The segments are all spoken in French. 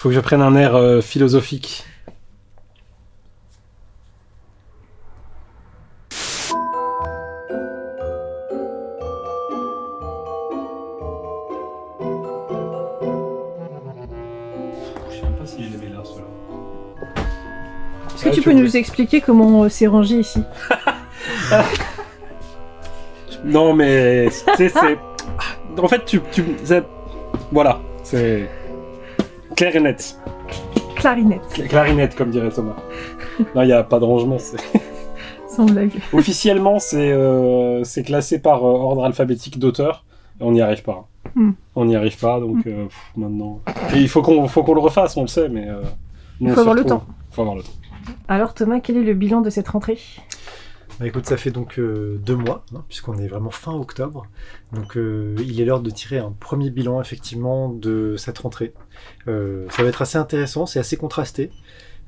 Faut que je prenne un air philosophique. Je sais même pas si je les mets là, ceux-là. Est-ce que tu peux nous expliquer comment c'est rangé ici? Non, mais tu sais, c'est... En fait, voilà, c'est clair et net. Clarinette. Clarinette, comme dirait Thomas. Non, il n'y a pas de rangement. Sans blague. Officiellement, c'est classé par ordre alphabétique d'auteur. On n'y arrive pas. On n'y arrive pas, donc maintenant... Et il faut qu'on le refasse, on le sait, mais... il faut avoir le temps. Faut avoir le temps. Alors Thomas, quel est le bilan de cette rentrée? Bah écoute, ça fait donc 2 mois, hein, puisqu'on est vraiment fin octobre. Donc il est l'heure de tirer un premier bilan effectivement de cette rentrée. Ça va être assez intéressant, c'est assez contrasté.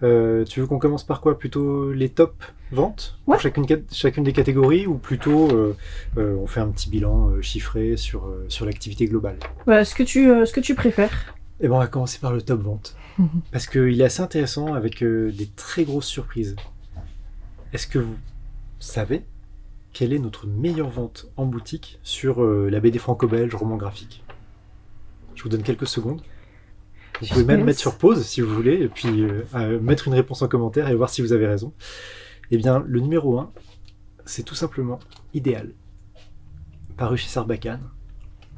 Tu veux qu'on commence par quoi? Plutôt les top ventes pour chacune des catégories, ou plutôt on fait un petit bilan chiffré sur l'activité globale? Ce que tu préfères. Et ben on va commencer par le top vente. Parce qu'il est assez intéressant avec des très grosses surprises. Est-ce que vous savez quelle est notre meilleure vente en boutique sur la BD franco-belge roman graphique? Je vous donne quelques secondes. Vous pouvez même mettre sur pause si vous voulez, et puis mettre une réponse en commentaire et voir si vous avez raison. Eh bien, le numéro 1, c'est tout simplement Idéal, paru chez Sarbacane.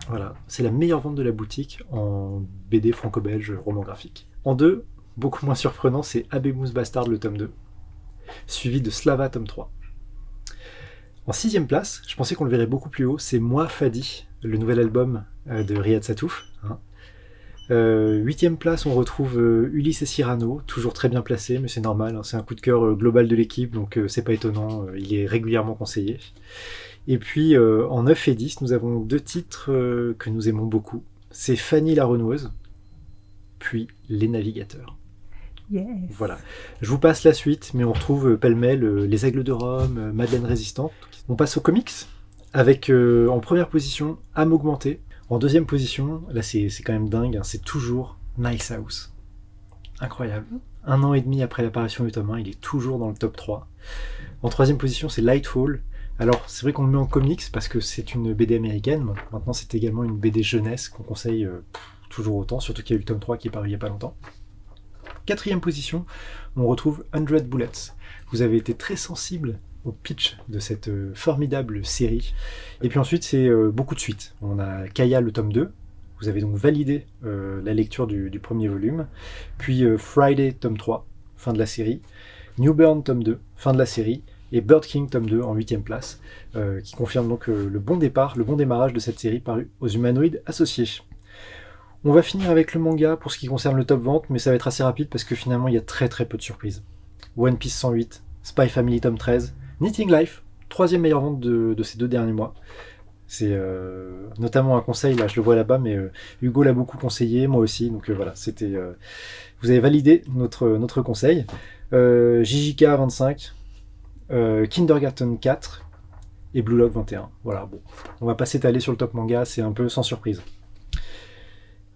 Voilà, c'est la meilleure vente de la boutique en BD franco-belge roman graphique. En 2, beaucoup moins surprenant, c'est Abemus Bastard le tome 2, suivi de Slava tome 3. En 6e place, je pensais qu'on le verrait beaucoup plus haut, c'est Moi Fadi, le nouvel album de Riyad Satouf. 8e place, on retrouve Ulysse et Cyrano, toujours très bien placé, mais c'est normal, hein, c'est un coup de cœur global de l'équipe, donc c'est pas étonnant, il est régulièrement conseillé. Et puis en 9 et 10, nous avons 2 titres que nous aimons beaucoup. C'est Fanny la Renoueuse, puis Les Navigateurs. Yes. Voilà. Je vous passe la suite, mais on retrouve pêle-mêle Les Aigles de Rome, Madeleine Résistante. On passe aux comics, avec en première position Âme Augmentée. En 2e position, là c'est quand même dingue, hein, c'est toujours Nice House. Incroyable. 1 an et demi après l'apparition du tome 1, il est toujours dans le top 3. En 3e position, c'est Lightfall. Alors, c'est vrai qu'on le met en comics parce que c'est une BD américaine. Maintenant, c'est également une BD jeunesse qu'on conseille toujours autant, surtout qu'il y a eu le tome 3 qui est paru il n'y a pas longtemps. 4e position, on retrouve 100 Bullets. Vous avez été très sensible au pitch de cette formidable série. Et puis ensuite, c'est beaucoup de suites. On a Kaya, le tome 2. Vous avez donc validé la lecture du premier volume. Puis Friday, tome 3, fin de la série. Newburn, tome 2, fin de la série. Et Bird King, tome 2, en 8e place, qui confirme donc le bon départ, le bon démarrage de cette série parue aux Humanoïdes Associés. On va finir avec le manga pour ce qui concerne le top vente, mais ça va être assez rapide parce que finalement, il y a très très peu de surprises. One Piece 108, Spy Family, tome 13, Knitting Life, 3e meilleure vente de ces 2 derniers mois. C'est notamment un conseil, là je le vois là-bas, mais Hugo l'a beaucoup conseillé, moi aussi, donc voilà, c'était... vous avez validé notre conseil. JJK 25, Kindergarten 4 et Blue Lock 21. Voilà, bon, on va pas s'étaler sur le top manga, c'est un peu sans surprise.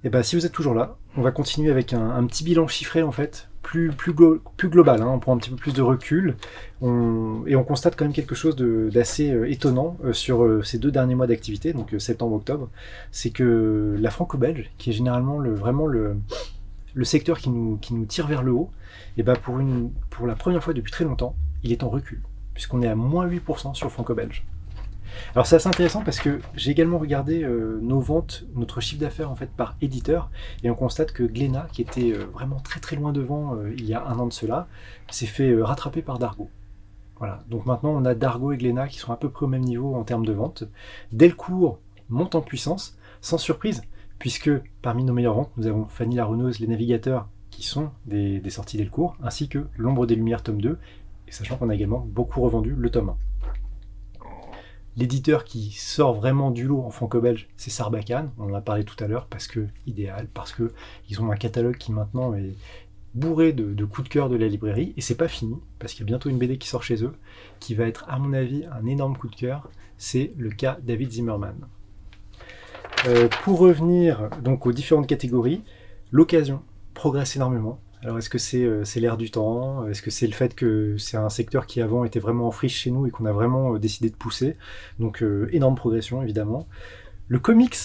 Et ben si vous êtes toujours là, on va continuer avec un petit bilan chiffré en fait, plus global, hein, on prend un petit peu plus de recul, et on constate quand même quelque chose d'assez étonnant sur ces 2 derniers mois d'activité, donc septembre-octobre, c'est que la franco-belge, qui est généralement vraiment le secteur qui nous tire vers le haut, et ben pour la première fois depuis très longtemps, il est en recul, puisqu'on est à moins 8% sur le franco-belge. Alors c'est assez intéressant parce que j'ai également regardé nos ventes, notre chiffre d'affaires en fait par éditeur, et on constate que Glénat, qui était vraiment très très loin devant il y a 1 an de cela, s'est fait rattraper par Dargaud. Voilà, donc maintenant on a Dargaud et Glénat qui sont à peu près au même niveau en termes de vente. Delcourt monte en puissance, sans surprise, puisque parmi nos meilleures ventes, nous avons Fanny la Renoueuse, Les Navigateurs, qui sont des sorties Delcourt, ainsi que L'Ombre des Lumières tome 2, et sachant qu'on a également beaucoup revendu le tome 1. L'éditeur qui sort vraiment du lot en franco-belge, c'est Sarbacane, on en a parlé tout à l'heure, parce que Idéal, parce qu'ils ont un catalogue qui maintenant est bourré de coups de cœur de la librairie, et c'est pas fini, parce qu'il y a bientôt une BD qui sort chez eux, qui va être à mon avis un énorme coup de cœur, c'est le cas David Zimmerman. Pour revenir donc aux différentes catégories, l'occasion progresse énormément. Alors est-ce que c'est l'air du temps? Est-ce que c'est le fait que c'est un secteur qui avant était vraiment en friche chez nous et qu'on a vraiment décidé de pousser? Donc énorme progression évidemment. Le comics,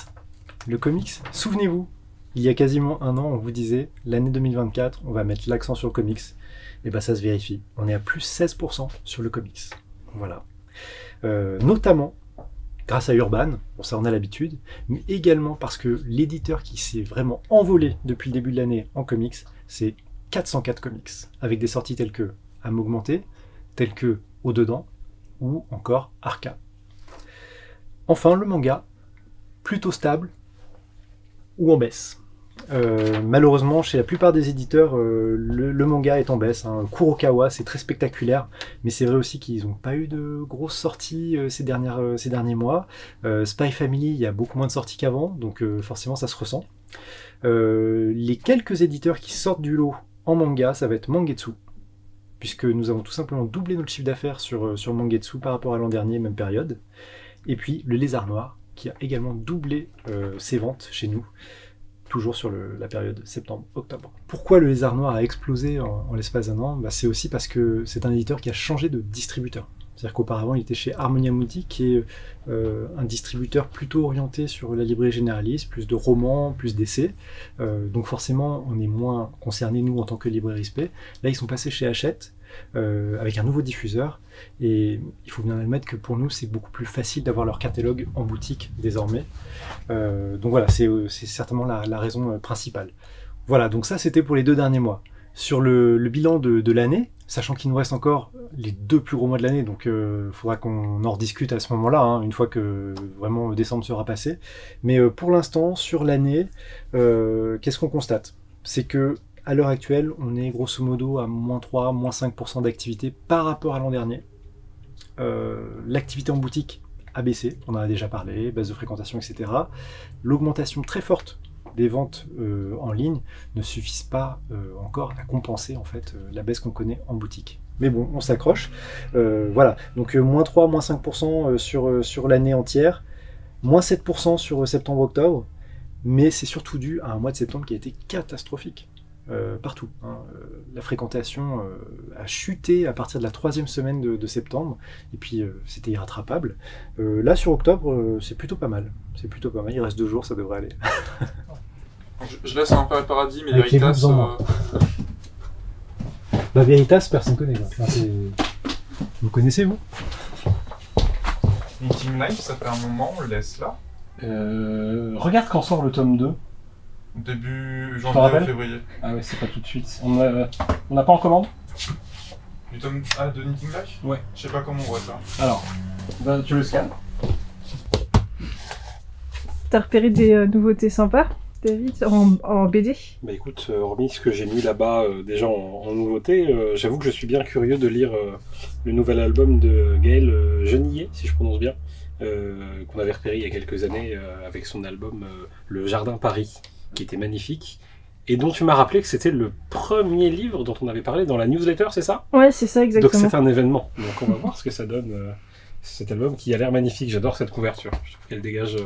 souvenez-vous, il y a quasiment un an on vous disait l'année 2024 on va mettre l'accent sur le comics. Et ben ça se vérifie, on est à plus 16% sur le comics. Voilà. Notamment grâce à Urban, bon ça on a l'habitude, mais également parce que l'éditeur qui s'est vraiment envolé depuis le début de l'année en comics, c'est 404 Comics, avec des sorties telles que Âme augmentée, telles que Au-dedans, ou encore Arca. Enfin, le manga, plutôt stable, ou en baisse. Malheureusement, chez la plupart des éditeurs, le manga est en baisse. Kurokawa, c'est très spectaculaire, mais c'est vrai aussi qu'ils n'ont pas eu de grosses sorties ces derniers mois. Spy Family, il y a beaucoup moins de sorties qu'avant, donc forcément ça se ressent. Les quelques éditeurs qui sortent du lot en manga, ça va être Mangetsu, puisque nous avons tout simplement doublé notre chiffre d'affaires sur Mangetsu par rapport à l'an dernier, même période. Et puis le Lézard Noir, qui a également doublé ses ventes chez nous, toujours sur la période septembre-octobre. Pourquoi le Lézard Noir a explosé en l'espace d'un an? C'est aussi parce que c'est un éditeur qui a changé de distributeur. C'est-à-dire qu'auparavant, il était chez Harmonia Mundi, qui est un distributeur plutôt orienté sur la librairie généraliste, plus de romans, plus d'essais. Donc forcément, on est moins concernés, nous, en tant que librairie SP. Là, ils sont passés chez Hachette, avec un nouveau diffuseur. Et il faut bien admettre que pour nous, c'est beaucoup plus facile d'avoir leur catalogue en boutique désormais. Donc voilà, c'est certainement la raison principale. Voilà, donc ça, c'était pour les 2 derniers mois. Sur le bilan de l'année, sachant qu'il nous reste encore les 2 plus gros mois de l'année, donc il faudra qu'on en rediscute à ce moment-là, une fois que vraiment décembre sera passé. Mais pour l'instant, sur l'année, qu'est-ce qu'on constate? C'est que à l'heure actuelle, on est grosso modo à -3, -5% d'activité par rapport à l'an dernier. L'activité en boutique a baissé, on en a déjà parlé, baisse de fréquentation, etc. L'augmentation très forte des ventes en ligne ne suffisent pas encore à compenser en fait la baisse qu'on connaît en boutique. Mais bon, on s'accroche. Voilà, donc -3, -5% sur l'année entière, -7% sur septembre-octobre, mais c'est surtout dû à un mois de septembre qui a été catastrophique. Partout. La fréquentation a chuté à partir de la 3e semaine de septembre, et puis c'était irrattrapable. Là, sur octobre, c'est plutôt pas mal. Il reste 2 jours, ça devrait aller. Je laisse un peu le paradis, mais Veritas... Veritas, personne connaît. Vous connaissez, vous? Meeting Live, ça fait un moment, on le laisse là. Regarde quand sort le tome 2. Début janvier ou février. Ah ouais, c'est pas tout de suite. On n'a pas en commande? Du tome A de Knitting Life? Ouais. Je sais pas comment on voit ça. Alors, tu le scannes. T'as repéré des nouveautés sympas, David, en BD? Bah écoute, hormis ce que j'ai mis là-bas déjà en nouveauté, j'avoue que je suis bien curieux de lire le nouvel album de Gaël Genillet, si je prononce bien, qu'on avait repéré il y a quelques années avec son album Le Jardin Paris, qui était magnifique, et dont tu m'as rappelé que c'était le premier livre dont on avait parlé dans la newsletter, c'est ça? Ouais, c'est ça, exactement. Donc c'est un événement, donc on va voir ce que ça donne, cet album qui a l'air magnifique. J'adore cette couverture, je trouve qu'elle dégage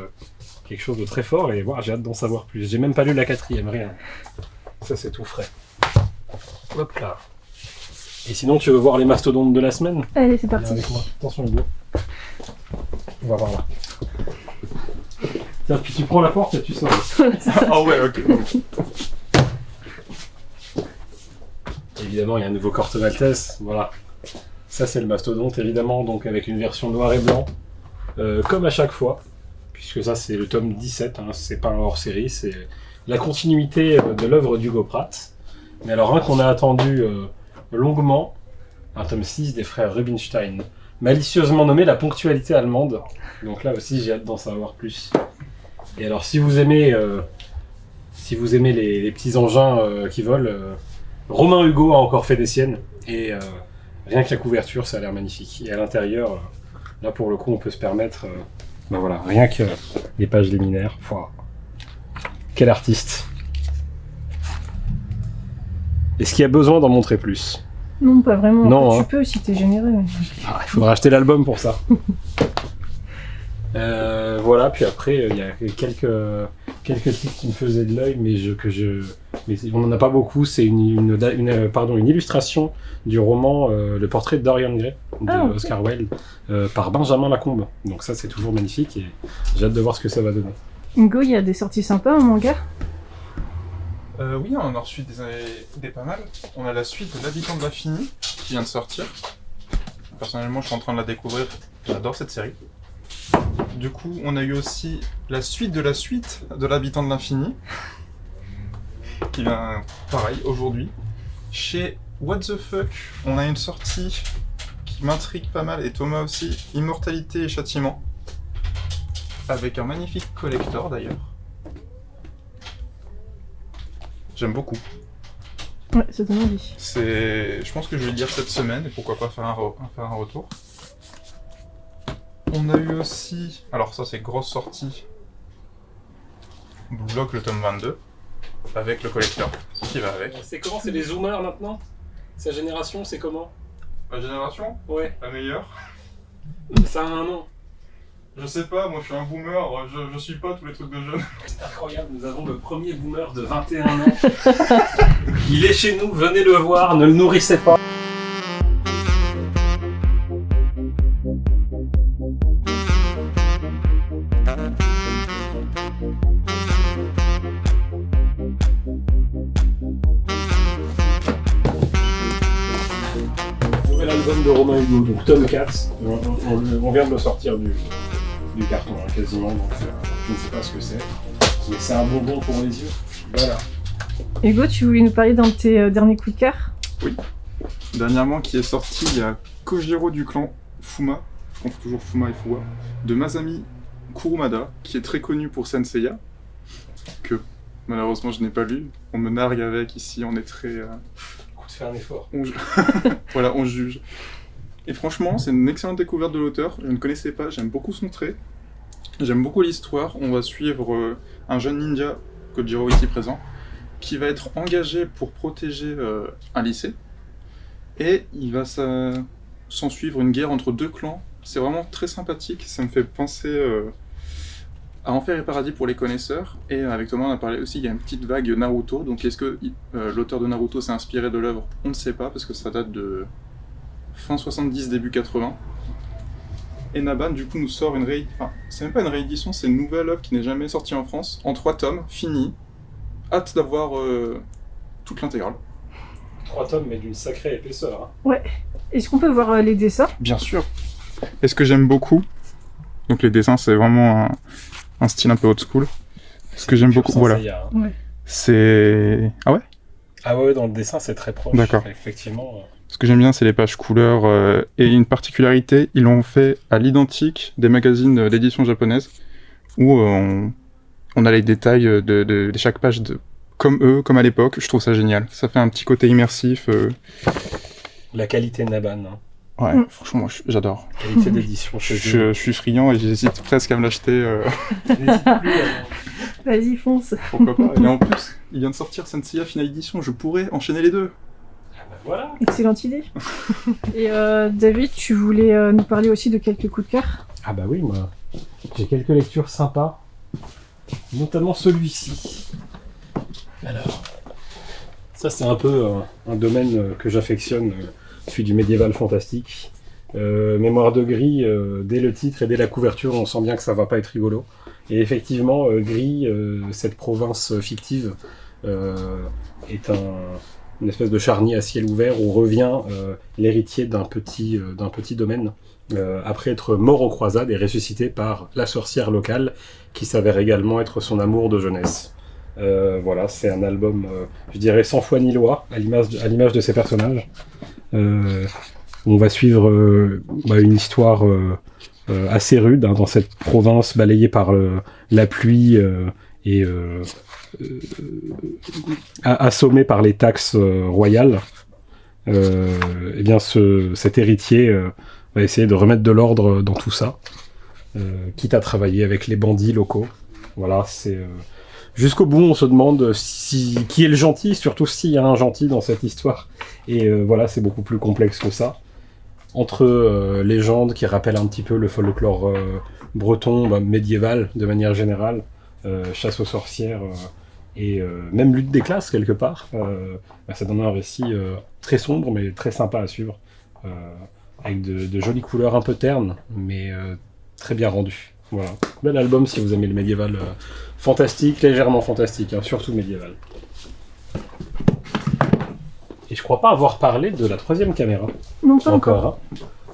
quelque chose de très fort, et voilà, j'ai hâte d'en savoir plus. J'ai même pas lu la 4e, rien. Ça c'est tout frais. Hop là. Et sinon, tu veux voir les mastodontes de la semaine? Allez, c'est parti. Viens avec moi. Attention Hugo. On va voir là. Tiens, puis tu prends la porte et tu sors. Ah ouais, ok. Évidemment, il y a un nouveau Corto Maltese, voilà. Ça, c'est le mastodonte, évidemment, donc avec une version noir et blanc, comme à chaque fois, puisque ça, c'est le tome 17, c'est pas un hors-série, c'est la continuité de l'œuvre d'Hugo Pratt. Mais alors, un qu'on a attendu longuement, un tome 6 des frères Rubinstein, malicieusement nommé La Ponctualité Allemande. Donc là aussi, j'ai hâte d'en savoir plus. Et alors, si vous aimez les petits engins qui volent, Romain Hugo a encore fait des siennes, et rien que la couverture, ça a l'air magnifique. Et à l'intérieur, là pour le coup, on peut se permettre, voilà, rien que les pages liminaires. Pouah. Quel artiste! Est-ce qu'il y a besoin d'en montrer plus? Non, pas vraiment. Non, tu peux si t'es généreux. Il faudra acheter l'album pour ça. Voilà, puis après, il y a quelques titres qui me faisaient de l'œil, mais que je mais on n'en a pas beaucoup. C'est une illustration du roman Le portrait de Dorian Gray de Oscar Wilde par Benjamin Lacombe. Donc ça, c'est toujours magnifique et j'ai hâte de voir ce que ça va donner. Ingo, il y a des sorties sympas en manga? Oui, on en a reçu des pas mal. On a la suite de l'Habitant de l'Infini qui vient de sortir. Personnellement, je suis en train de la découvrir. J'adore cette série. Du coup, on a eu aussi la suite de l'Habitant de l'Infini qui vient, pareil, aujourd'hui. Chez What the Fuck, on a une sortie qui m'intrigue pas mal, et Thomas aussi, Immortalité et Châtiment, avec un magnifique collector d'ailleurs. J'aime beaucoup. Ouais, ça donne envie. Je pense que je vais le lire cette semaine, et pourquoi pas faire un retour. On a eu aussi, alors ça c'est grosse sortie, Blue Lock le tome 22, avec le collector qui va avec. C'est comment? C'est les zoomers maintenant? Sa génération, c'est comment? Ma génération? Ouais. La meilleure? Ça a un nom. Je sais pas, moi je suis un boomer, je suis pas tous les trucs de jeunes. C'est incroyable, nous avons le premier boomer de 21 ans. Il est chez nous, venez le voir, ne le nourrissez pas. Nouvel album de Romain Hugo, donc tome 4. On vient de le sortir du carton, hein, quasiment, donc je ne sais pas ce que c'est. Mais c'est un bonbon pour les yeux. Voilà. Hugo, tu voulais nous parler d'un de tes derniers coups de cœur? Oui. Dernièrement qui est sorti, il y a Kojiro du clan Fuma, je confonds toujours Fuma et Fuwa, de Masami Kurumada, qui est très connu pour Senseiya, que malheureusement je n'ai pas lu. On me nargue avec ici, on est très... Écoute, fais un effort. Voilà, on juge. Et franchement, c'est une excellente découverte de l'auteur. Je ne connaissais pas, j'aime beaucoup son trait. J'aime beaucoup l'histoire. On va suivre un jeune ninja, Kojiro ici présent, qui va être engagé pour protéger un lycée. Et il va s'en suivre une guerre entre deux clans. C'est vraiment très sympathique. Ça me fait penser à Enfer et Paradis pour les connaisseurs. Et avec Thomas, on a parlé aussi, il y a une petite vague Naruto. Donc est-ce que l'auteur de Naruto s'est inspiré de l'œuvre? On ne sait pas, parce que ça date de fin 70, début 80. Et Naban, du coup, nous sort une enfin, c'est même pas une réédition, c'est une nouvelle œuvre qui n'est jamais sortie en France, en 3 tomes, finie. Hâte d'avoir toute l'intégrale. 3 tomes, mais d'une sacrée épaisseur. Hein. Ouais. Est-ce qu'on peut voir les dessins? Bien sûr. Et ce que j'aime beaucoup, donc les dessins, c'est vraiment un style un peu old school. Ce que j'aime beaucoup, voilà. Hein. Ouais. C'est... Ah ouais? Ah ouais, dans le dessin, c'est très proche. D'accord. Effectivement. Ce que j'aime bien, c'est les pages couleurs. Et une particularité, ils l'ont fait à l'identique des magazines d'édition japonaise, où on a les détails de chaque page comme eux, comme à l'époque. Je trouve ça génial. Ça fait un petit côté immersif. La qualité Naban. Hein. Ouais, franchement, j'adore. Qualité d'édition chez Je suis friand et j'hésite presque à me l'acheter. N'hésite plus. Vas-y, fonce. Pourquoi pas. Et en plus, il vient de sortir Senseiya Final Edition. Je pourrais enchaîner les deux. Voilà. Excellente idée. Et David, tu voulais nous parler aussi de quelques coups de cœur? Ah bah oui, moi, j'ai quelques lectures sympas, notamment celui-ci. Alors, ça c'est un peu un domaine que j'affectionne, celui du médiéval fantastique. Mémoire de Gris, dès le titre et dès la couverture, on sent bien que ça va pas être rigolo. Et effectivement, Gris, cette province fictive, est une espèce de charnier à ciel ouvert où revient l'héritier d'un petit domaine après être mort aux croisades et ressuscité par la sorcière locale qui s'avère également être son amour de jeunesse. Voilà, c'est un album, je dirais, sans foi ni loi, à l'image de ses personnages. On va suivre une histoire assez rude dans cette province balayée par la pluie et assommé par les taxes royales. Eh bien cet héritier va essayer de remettre de l'ordre dans tout ça, quitte à travailler avec les bandits locaux. Voilà, c'est jusqu'au bout on se demande qui est le gentil, surtout s'il y a un gentil dans cette histoire. Et voilà, c'est beaucoup plus complexe que ça. Entre légendes qui rappellent un petit peu le folklore breton, médiéval de manière générale, chasse aux sorcières, et même lutte des classes quelque part. Ça donne un récit très sombre mais très sympa à suivre, avec de jolies couleurs un peu ternes, mais très bien rendues. Voilà, bel album si vous aimez le médiéval fantastique, légèrement fantastique, hein, surtout médiéval. Et je crois pas avoir parlé de la 3e caméra. Non, pas encore. Hein.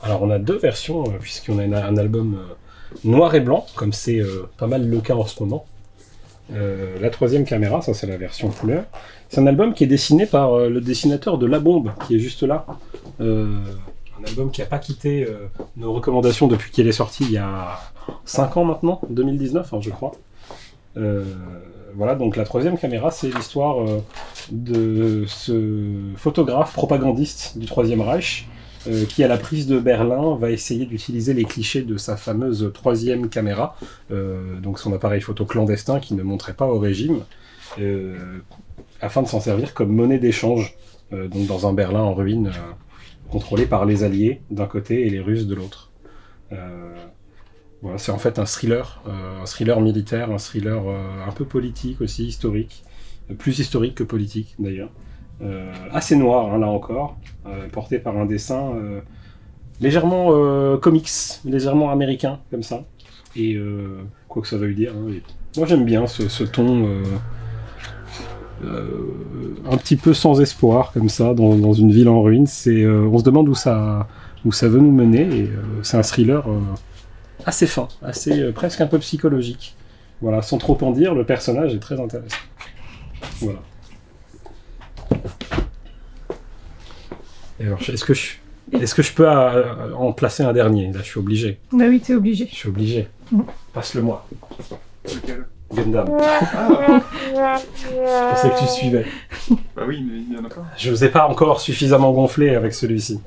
Alors on a 2 versions, puisqu'on a un album noir et blanc, comme c'est pas mal le cas en ce moment. La 3e caméra, ça c'est la version couleur. C'est un album qui est dessiné par le dessinateur de La Bombe, qui est juste là. Un album qui n'a pas quitté nos recommandations depuis qu'il est sorti il y a 5 ans maintenant, 2019 hein, je crois. Voilà, donc la 3e caméra, c'est l'histoire de ce photographe propagandiste du 3e Reich qui, à la prise de Berlin, va essayer d'utiliser les clichés de sa fameuse 3e caméra, donc son appareil photo clandestin qui ne montrait pas au régime, afin de s'en servir comme monnaie d'échange, donc dans un Berlin en ruine, contrôlé par les Alliés d'un côté et les Russes de l'autre. Voilà, c'est en fait un thriller militaire, un thriller un peu politique aussi, historique, plus historique que politique d'ailleurs. Assez noir hein, là encore, porté par un dessin légèrement comics, légèrement américain comme ça. Et quoi que ça veuille dire, hein, moi j'aime bien ce ton un petit peu sans espoir comme ça dans une ville en ruine. On se demande où ça veut nous mener et c'est un thriller assez fin, assez presque un peu psychologique. Voilà, sans trop en dire, le personnage est très intéressant. Voilà. Et alors, est-ce que je peux en placer un dernier? Là, je suis obligé. Bah oui, t'es obligé. Je suis obligé. Passe-le-moi. Lequel? Gundam. Je pensais que tu suivais. Bah oui, mais il y en a pas. Je vous ai pas encore suffisamment gonflé avec celui-ci.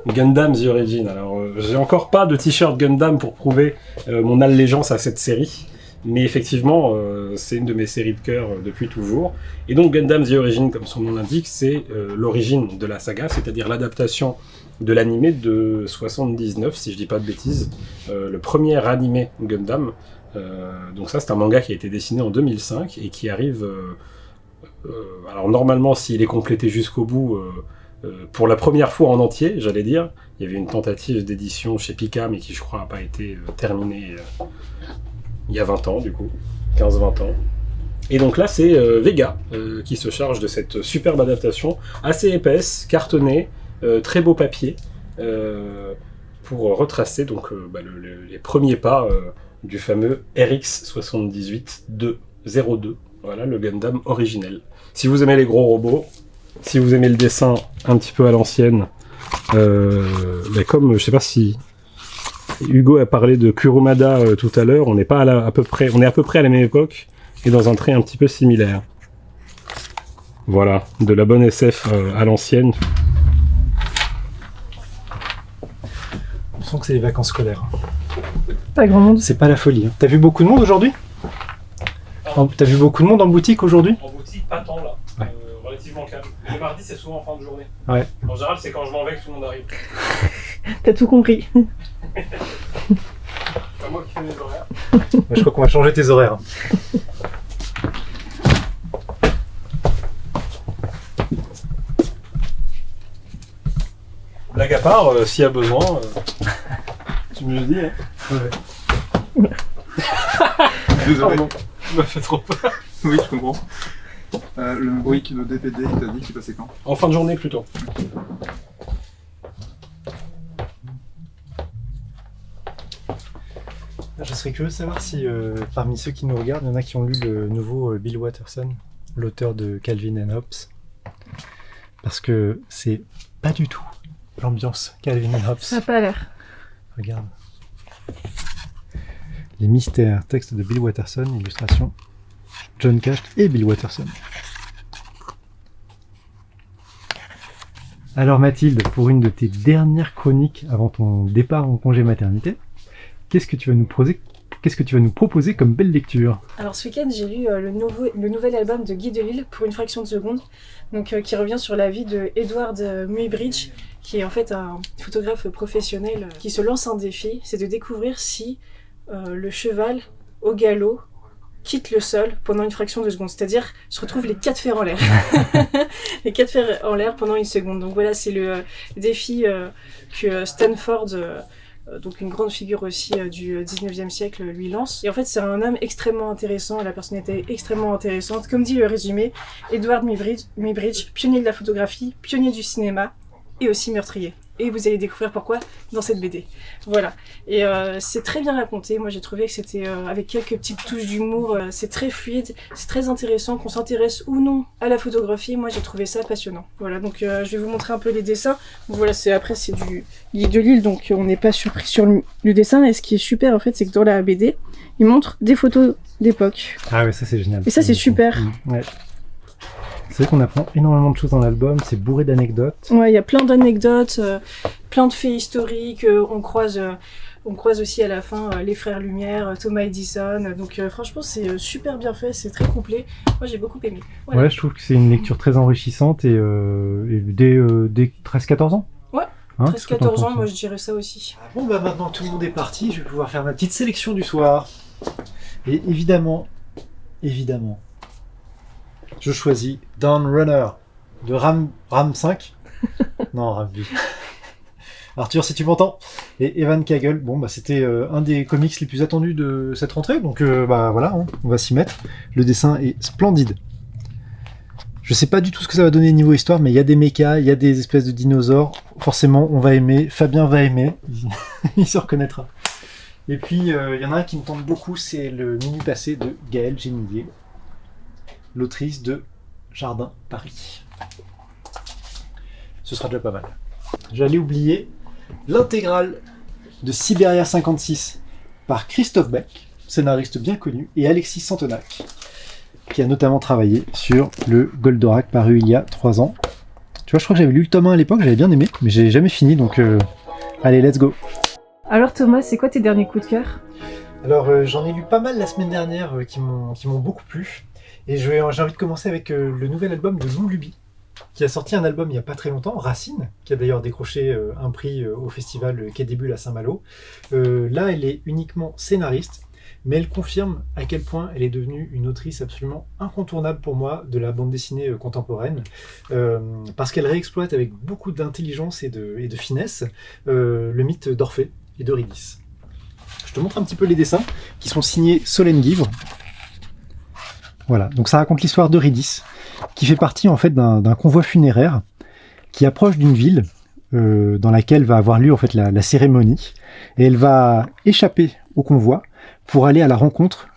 Gundam The Origin. Alors, j'ai encore pas de t-shirt Gundam pour prouver mon allégeance à cette série. Mais effectivement, c'est une de mes séries de cœur depuis toujours. Et donc Gundam The Origin, comme son nom l'indique, c'est l'origine de la saga, c'est-à-dire l'adaptation de l'animé de 79, si je dis pas de bêtises. Le premier animé Gundam. Donc ça, c'est un manga qui a été dessiné en 2005 et qui arrive... alors normalement, s'il est complété jusqu'au bout... pour la première fois en entier, j'allais dire, il y avait une tentative d'édition chez Pika, mais qui je crois n'a pas été terminée il y a 20 ans du coup, 15-20 ans. Et donc là c'est Vega qui se charge de cette superbe adaptation, assez épaisse, cartonnée, très beau papier, pour retracer donc, les premiers pas du fameux RX-78-202, voilà le Gundam originel. Si vous aimez les gros robots, si vous aimez le dessin un petit peu à l'ancienne, comme je sais pas si Hugo a parlé de Kurumada tout à l'heure, on est à peu près à la même époque et dans un trait un petit peu similaire. Voilà, de la bonne SF à l'ancienne. On sent que c'est les vacances scolaires. Pas grand monde. C'est pas la folie. Hein. T'as vu beaucoup de monde aujourd'hui? T'as vu beaucoup de monde en boutique aujourd'hui? En boutique, pas tant là. Ouais. Relativement calme. Le mardi, c'est souvent en fin de journée. Ouais. En général, c'est quand je m'en vais que tout le monde arrive. T'as tout compris. C'est pas moi qui fais les horaires. Je crois qu'on va changer tes horaires. Blague à part, s'il y a besoin, tu me le dis. Hein. Ouais. Désolé. Pardon, tu m'as fait trop peur. Oui, je comprends. Le week de DPD, il t'a dit qu'il passait quand? En fin de journée plutôt. Je serais curieux de savoir si parmi ceux qui nous regardent, il y en a qui ont lu le nouveau Bill Watterson, l'auteur de Calvin and Hobbes. Parce que c'est pas du tout l'ambiance Calvin and Hobbes. Ça a pas l'air. Regarde. Les mystères, texte de Bill Watterson, illustration John Cash et Bill Watterson. Alors Mathilde, pour une de tes dernières chroniques avant ton départ en congé maternité, qu'est-ce que tu vas nous proposer comme belle lecture? Alors ce week-end, j'ai lu le nouvel album de Guy Delisle, Pour une fraction de seconde, donc, qui revient sur la vie de Edward Muybridge, qui est en fait un photographe professionnel qui se lance un défi, c'est de découvrir si le cheval au galop quitte le sol pendant une fraction de seconde, c'est-à-dire se retrouvent les 4 fers en l'air. Les 4 fers en l'air pendant une seconde. Donc voilà, c'est le défi que Stanford, donc une grande figure aussi du 19e siècle, lui lance. Et en fait, c'est un homme extrêmement intéressant, la personnalité est extrêmement intéressante. Comme dit le résumé, Edward Muybridge, pionnier de la photographie, pionnier du cinéma et aussi meurtrier. Et vous allez découvrir pourquoi dans cette BD. Voilà. Et c'est très bien raconté. Moi, j'ai trouvé que c'était avec quelques petites touches d'humour. C'est très fluide, c'est très intéressant, qu'on s'intéresse ou non à la photographie. Moi, j'ai trouvé ça passionnant. Voilà. Donc, je vais vous montrer un peu les dessins. Donc, voilà. Après, c'est du Guy Delisle, donc on n'est pas surpris sur le dessin. Et ce qui est super, en fait, c'est que dans la BD, il montre des photos d'époque. Ah ouais, ça c'est génial. Et ça, c'est super. Ouais. C'est vrai qu'on apprend énormément de choses dans l'album, c'est bourré d'anecdotes. Ouais, il y a plein d'anecdotes, plein de faits historiques. On croise aussi à la fin les frères Lumière, Thomas Edison. Donc franchement, c'est super bien fait, c'est très complet. Moi, j'ai beaucoup aimé. Voilà. Ouais, je trouve que c'est une lecture très enrichissante et dès 13-14 ans. Ouais, hein, 13-14 ans, moi je dirais ça aussi. Bon, bah maintenant tout le monde est parti, je vais pouvoir faire ma petite sélection du soir. Et évidemment, je choisis Dawn Runner de Ram 5. Non, Ram V. Arthur, si tu m'entends. Et Evan Kagel. Bon, bah c'était un des comics les plus attendus de cette rentrée. Donc, bah voilà, hein, on va s'y mettre. Le dessin est splendide. Je sais pas du tout ce que ça va donner niveau histoire, mais il y a des mechas, il y a des espèces de dinosaures. Forcément, on va aimer. Fabien va aimer. Il se reconnaîtra. Et puis, il y en a un qui me tente beaucoup, c'est le mini passé de Gaëlle Génillier, l'autrice de Jardin Paris. Ce sera déjà pas mal. J'allais oublier l'intégrale de Sibéria 56 par Christophe Beck, scénariste bien connu, et Alexis Santonac, qui a notamment travaillé sur le Goldorak paru il y a 3 ans. Tu vois, je crois que j'avais lu le tome 1 à l'époque, j'avais bien aimé, mais j'ai jamais fini, donc allez, let's go. Alors Thomas, c'est quoi tes derniers coups de cœur? Alors j'en ai lu pas mal la semaine dernière qui m'ont beaucoup plu. Et j'ai envie de commencer avec le nouvel album de Lou Luby, qui a sorti un album il n'y a pas très longtemps, Racine, qui a d'ailleurs décroché un prix au festival Quai des Bulles à Saint-Malo. Là, elle est uniquement scénariste, mais elle confirme à quel point elle est devenue une autrice absolument incontournable pour moi de la bande dessinée contemporaine, parce qu'elle réexploite avec beaucoup d'intelligence et de finesse le mythe d'Orphée et d'Eurydice. Je te montre un petit peu les dessins, qui sont signés Solène Guivre. Voilà, donc ça raconte l'histoire d'Eurydice, qui fait partie en fait d'un convoi funéraire qui approche d'une ville dans laquelle va avoir lieu en fait la cérémonie, et elle va échapper au convoi pour aller à la rencontre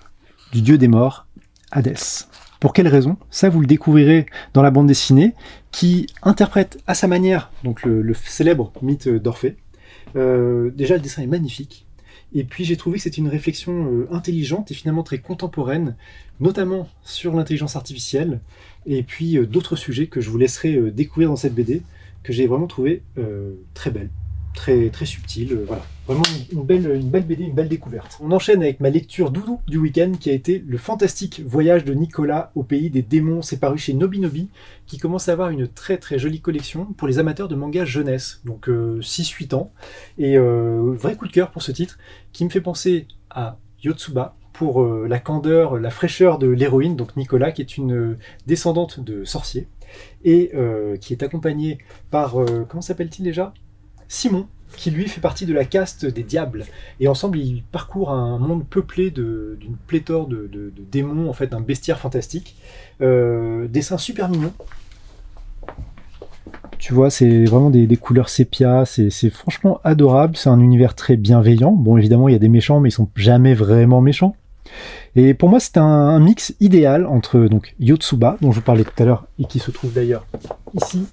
du dieu des morts, Hadès. Pour quelle raison? Ça, vous le découvrirez dans la bande dessinée, qui interprète à sa manière donc le célèbre mythe d'Orphée. Déjà, le dessin est magnifique. Et puis j'ai trouvé que c'était une réflexion intelligente et finalement très contemporaine, notamment sur l'intelligence artificielle, et puis d'autres sujets que je vous laisserai découvrir dans cette BD, que j'ai vraiment trouvé très belle, très, très subtile. Voilà. Vraiment une belle BD, une belle découverte. On enchaîne avec ma lecture doudou du week-end, qui a été Le fantastique voyage de Nicolas au pays des démons. C'est paru chez Nobinobi, qui commence à avoir une très très jolie collection pour les amateurs de manga jeunesse, donc 6-8 ans. Et vrai coup de cœur pour ce titre, qui me fait penser à Yotsuba, pour la candeur, la fraîcheur de l'héroïne, donc Nicolas, qui est une descendante de sorciers, et qui est accompagnée par, comment s'appelle-t-il déjà ? Simon, qui lui fait partie de la caste des diables. Et ensemble, ils parcourent un monde peuplé d'une pléthore de démons, en fait, un bestiaire fantastique. Dessin super mignon. Tu vois, c'est vraiment des couleurs sépia, c'est franchement adorable, c'est un univers très bienveillant. Bon, évidemment, il y a des méchants, mais ils sont jamais vraiment méchants. Et pour moi, c'est un mix idéal entre donc Yotsuba, dont je vous parlais tout à l'heure, et qui se trouve d'ailleurs ici,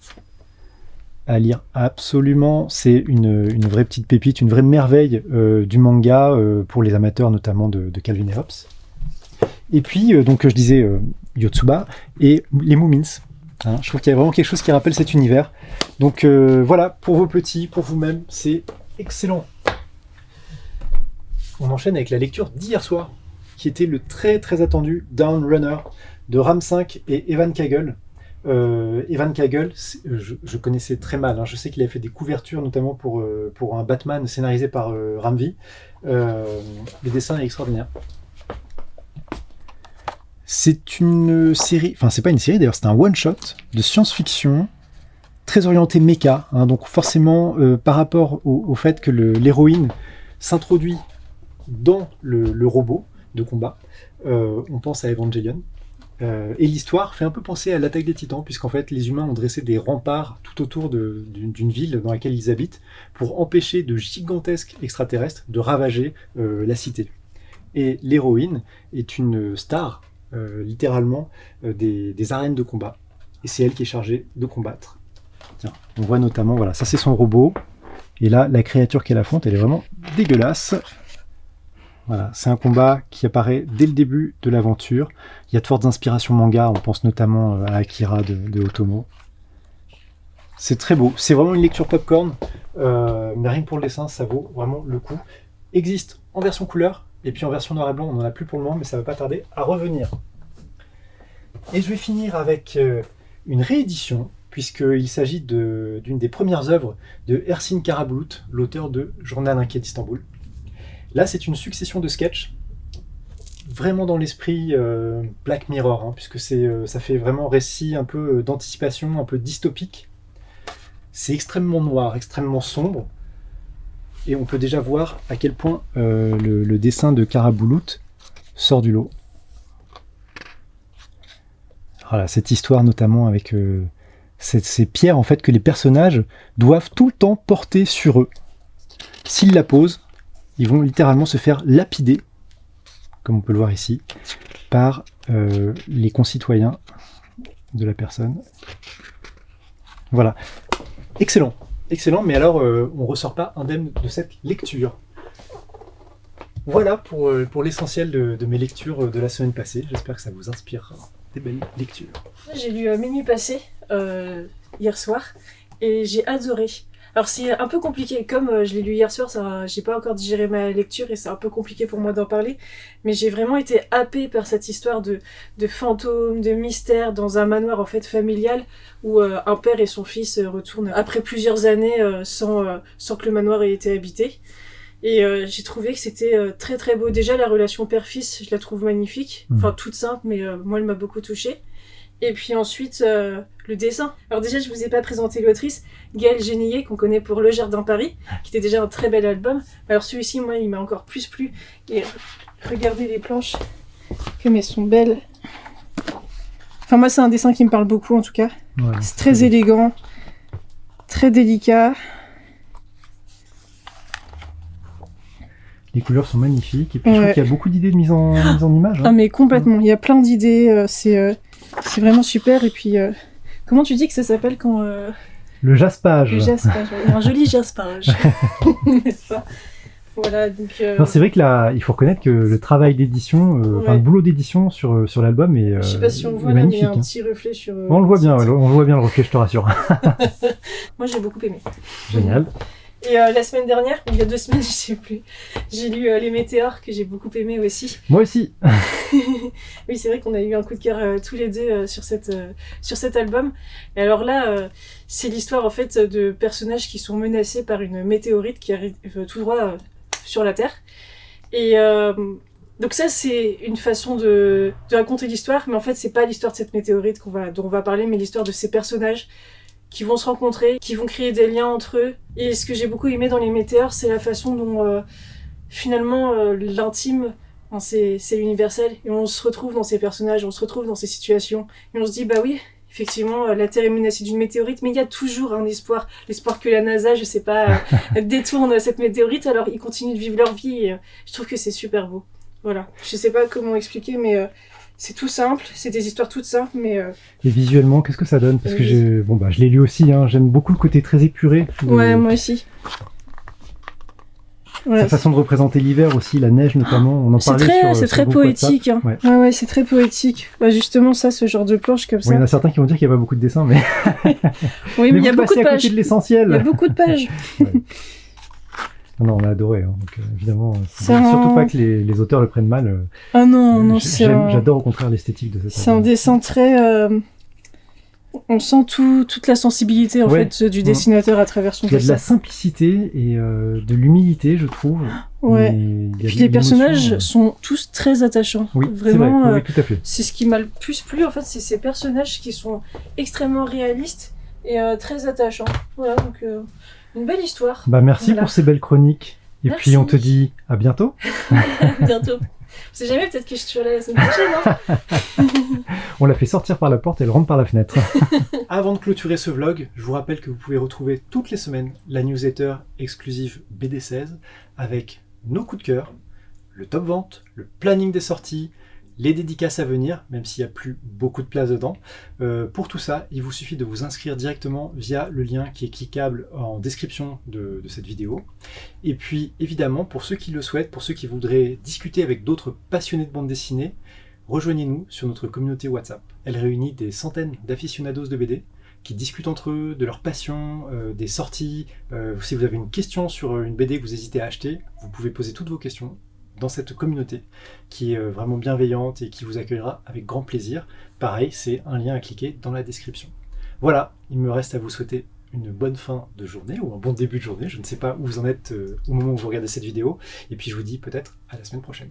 à lire absolument. C'est une vraie petite pépite, une vraie merveille du manga pour les amateurs notamment de Calvin et Hobbes. Et puis, donc je disais Yotsuba et les Moomins. Hein, je trouve qu'il y a vraiment quelque chose qui rappelle cet univers. Donc voilà, pour vos petits, pour vous-même, c'est excellent. On enchaîne avec la lecture d'hier soir, qui était le très très attendu Dawn Runner de Ram 5 et Evan Kagel. Evan Kagel, je connaissais très mal, hein. Je sais qu'il avait fait des couvertures notamment pour un Batman scénarisé par Ram V. Le dessin est extraordinaire. C'est une série, enfin c'est pas une série d'ailleurs, c'est un one-shot de science-fiction très orienté méca, hein, donc forcément par rapport au fait que l'héroïne s'introduit dans le robot de combat, on pense à Evangelion. Et l'histoire fait un peu penser à l'Attaque des Titans, puisqu'en fait les humains ont dressé des remparts tout autour d'une ville dans laquelle ils habitent pour empêcher de gigantesques extraterrestres de ravager la cité. Et l'héroïne est une star, littéralement, des arènes de combat. Et c'est elle qui est chargée de combattre. Tiens, on voit notamment, voilà, ça c'est son robot. Et là, la créature qu'elle affronte, elle est vraiment dégueulasse. Voilà, c'est un combat qui apparaît dès le début de l'aventure. Il y a de fortes inspirations manga, on pense notamment à Akira de Otomo. C'est très beau, c'est vraiment une lecture popcorn, mais rien que pour le dessin, ça vaut vraiment le coup. Existe en version couleur, et puis en version noir et blanc, on n'en a plus pour le moment, mais ça ne va pas tarder à revenir. Et je vais finir avec une réédition, puisqu'il s'agit d'une des premières œuvres de Ersin Karabulut, l'auteur de Journal inquiet d'Istanbul. Là, c'est une succession de sketchs, vraiment dans l'esprit Black Mirror, hein, puisque ça fait vraiment récit un peu d'anticipation, un peu dystopique. C'est extrêmement noir, extrêmement sombre, et on peut déjà voir à quel point le dessin de Karabulut sort du lot. Voilà, cette histoire notamment avec ces pierres en fait que les personnages doivent tout le temps porter sur eux. S'ils la posent, ils vont littéralement se faire lapider, comme on peut le voir ici, par les concitoyens de la personne. Voilà. Excellent. Excellent, mais alors on ne ressort pas indemne de cette lecture. Voilà pour l'essentiel de mes lectures de la semaine passée. J'espère que ça vous inspire des belles lectures. J'ai lu Minuit passé hier soir et j'ai adoré. Alors c'est un peu compliqué, comme je l'ai lu hier soir, j'ai pas encore digéré ma lecture et c'est un peu compliqué pour moi d'en parler, mais j'ai vraiment été happée par cette histoire de fantômes, de mystère dans un manoir en fait familial où un père et son fils retournent après plusieurs années sans que le manoir ait été habité. Et j'ai trouvé que c'était très très beau. Déjà la relation père-fils, je la trouve magnifique, enfin toute simple, mais moi elle m'a beaucoup touchée. Et puis ensuite, le dessin. Alors déjà, je vous ai pas présenté l'autrice, Gaëlle Genillet, qu'on connaît pour Le Jardin Paris, qui était déjà un très bel album. Alors celui-ci, moi, il m'a encore plus plu. Et regardez les planches, comme elles sont belles. Enfin, moi, c'est un dessin qui me parle beaucoup, en tout cas. Ouais, c'est très élégant, très délicat. Les couleurs sont magnifiques. Et puis, je trouve qu'il y a beaucoup d'idées de mise en image. Hein. Ah, mais complètement. Il y a plein d'idées. C'est vraiment super. Et puis, comment tu dis que ça s'appelle quand... Le jaspage. Le jaspage, un joli jaspage. N'est-ce pas? Voilà, donc... Non, c'est vrai que là, il faut reconnaître que le travail d'édition, le boulot d'édition sur l'album est magnifique. Je sais pas si on voit, là, mais il y a un petit reflet sur... on le voit bien, on le voit bien le reflet, je te rassure. Moi, j'ai beaucoup aimé. Génial. Et la semaine dernière, ou il y a 2 semaines, je sais plus, j'ai lu Les Météores, que j'ai beaucoup aimé aussi. Moi aussi. Oui, c'est vrai qu'on a eu un coup de cœur tous les deux sur cet album. Et alors là, c'est l'histoire en fait de personnages qui sont menacés par une météorite qui arrive tout droit sur la Terre. Et donc ça, c'est une façon de raconter l'histoire, mais en fait, c'est pas l'histoire de cette météorite dont on va parler, mais l'histoire de ces personnages qui vont se rencontrer, qui vont créer des liens entre eux. Et ce que j'ai beaucoup aimé dans Les Météores, c'est la façon dont finalement l'intime, c'est universel. Et on se retrouve dans ces personnages, on se retrouve dans ces situations. Et on se dit, bah oui, effectivement, la Terre est menacée d'une météorite, mais il y a toujours un espoir. L'espoir que la NASA, je sais pas, détourne cette météorite, alors ils continuent de vivre leur vie. Et je trouve que c'est super beau. Voilà. Je sais pas comment expliquer, mais... c'est tout simple, c'est des histoires toutes simples, mais... Et visuellement, qu'est-ce que ça donne? Parce que je l'ai lu aussi, hein, j'aime beaucoup le côté très épuré. Ouais, moi aussi. Voilà, sa façon de représenter l'hiver aussi, la neige notamment, on en parlait c'est très poétique. Hein. Ouais, c'est très poétique. Bah, justement, ce genre de planche comme ça. Il y en a certains qui vont dire qu'il n'y a pas beaucoup de dessins, mais... Oui, mais il y a beaucoup de pages. À côté de l'essentiel. Il y a beaucoup de pages. Ouais. Non, on a adoré, hein. Donc évidemment, surtout pas que les auteurs le prennent mal. Ah non, j'adore au contraire l'esthétique de cette C'est un dessin très On sent toute la sensibilité en Ouais. fait du dessinateur à travers son Il y a de la dessin. simplicité et de l'humilité, je trouve. Ouais. Mais il y a Puis de les l'émotion, personnages sont tous très attachants. Oui, c'est vrai, Vraiment, oui, tout à fait. c'est ce qui m'a le plus plu en fait, c'est ces personnages qui sont extrêmement réalistes et très attachants. Voilà, donc une belle histoire. Bah, merci Voilà. pour ces belles chroniques. Et Merci. puis on te dit à bientôt. Bientôt. On sait jamais, peut-être que je suis là la semaine prochaine, hein. On l'a fait sortir par la porte, elle rentre par la fenêtre. Avant de clôturer ce vlog, je vous rappelle que vous pouvez retrouver toutes les semaines la newsletter exclusive BD16 avec nos coups de cœur, le top vente, le planning des sorties, les dédicaces à venir, même s'il n'y a plus beaucoup de place dedans. Pour tout ça, il vous suffit de vous inscrire directement via le lien qui est cliquable en description de cette vidéo. Et puis, évidemment, pour ceux qui le souhaitent, pour ceux qui voudraient discuter avec d'autres passionnés de bande dessinée, rejoignez-nous sur notre communauté WhatsApp. Elle réunit des centaines d'aficionados de BD qui discutent entre eux de leur passion, des sorties. Si vous avez une question sur une BD que vous hésitez à acheter, vous pouvez poser toutes vos questions dans cette communauté qui est vraiment bienveillante et qui vous accueillera avec grand plaisir. Pareil, c'est un lien à cliquer dans la description. Voilà, il me reste à vous souhaiter une bonne fin de journée ou un bon début de journée. Je ne sais pas où vous en êtes au moment où vous regardez cette vidéo. Et puis je vous dis peut-être à la semaine prochaine.